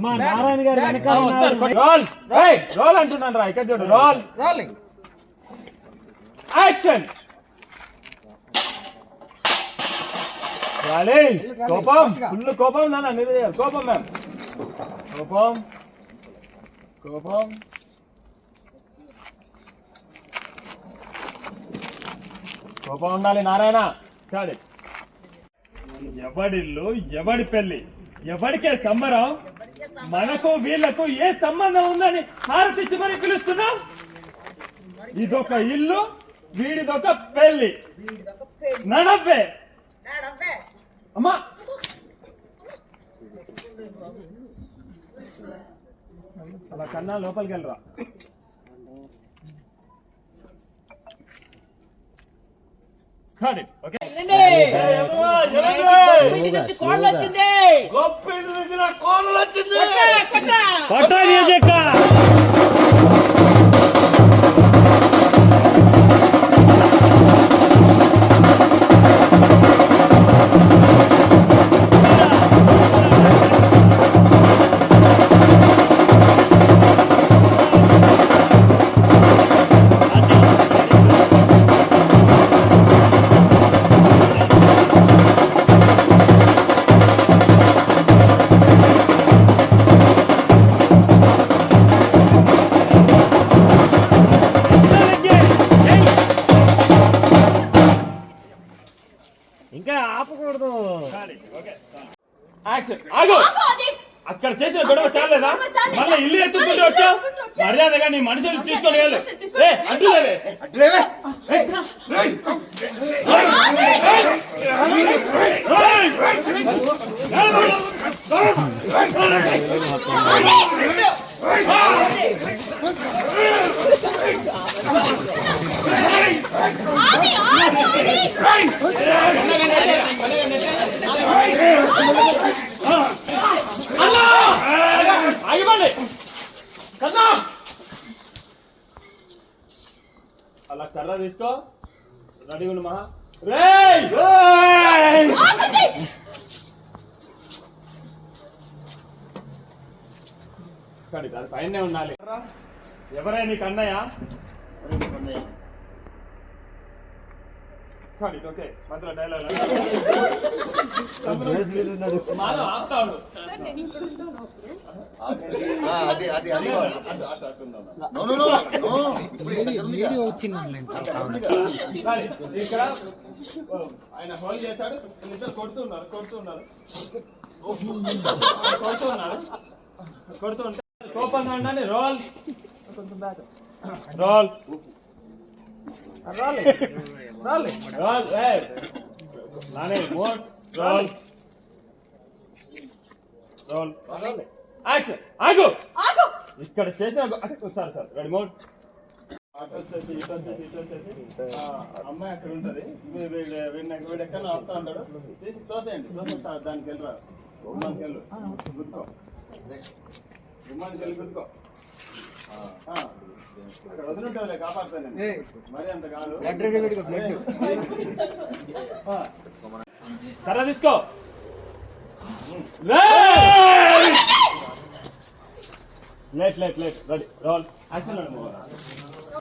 నారాయణ గారు role role అంటున్నాను రా, ఇక్కడ చూడు. Role rolling action. కోపం ఫుల్ కోపం నాన్న, నిజం కోపం మ్యామ్, కోపం కోపం కోపం ఉండాలి నారాయణ. చాలు. ఎవడిల్లు ఎవడి పెళ్లి ఎవడికే సంబరం, మనకు వీళ్లకు ఏ సంబంధం ఉందని హారతిచ్చి మరి పిలుస్తున్నాం. ఇదొక ఇల్లు, వీడిదొక పెళ్లి. నడవ్వే అమ్మా. అలా కన్నా లోపలికి వెళ్ళరా. ఇంకా ఆపకూడదు. అక్కడ చేసిన గొడవ చాలేదా? మళ్ళీ ఇల్లు ఎత్తుకుంటూ వచ్చావు. మర్యాదగా నీ మనుషులు తీసుకొని వెళ్ళు. అంటులేవే అలా కర్ర తీసుకో, రెడీ ఉండు మహా. అది పైనే ఉండాలి. ఎవరైనా నీకు అన్నయ్య? ఓకే, మధ్యలో డైలాగ్ ఆపుతాడు. ఇక్కడ ఆయన హోల్ చేశాడు, ఇద్దరు కొడుతున్నారు కొడుతుంటే కోపంగా ఉండండి. రోల్ రోల్ రోల్ రోల్ నానే మోడ్ రోల్ రోల్ యాక్షన్. ఆగు. ఇక్కడ చేసిన సార్ రెడీ మోడ్. అమ్మాయి అక్కడ ఉంటది, వీడు ఎక్కడ ఆపుతా ఉంటాడు. తీసి తోసేయండి, దానికి వెళ్ళరా. గుమ్మానికి వెళ్ళు, గుర్తుకో. గుమ్మానికి వెళ్ళి గుర్తుకో. అక్కడ వదిలింటే కాపాడుతాను మరి అంత కాదు. కర్ర తీసుకో. Late ready roll action.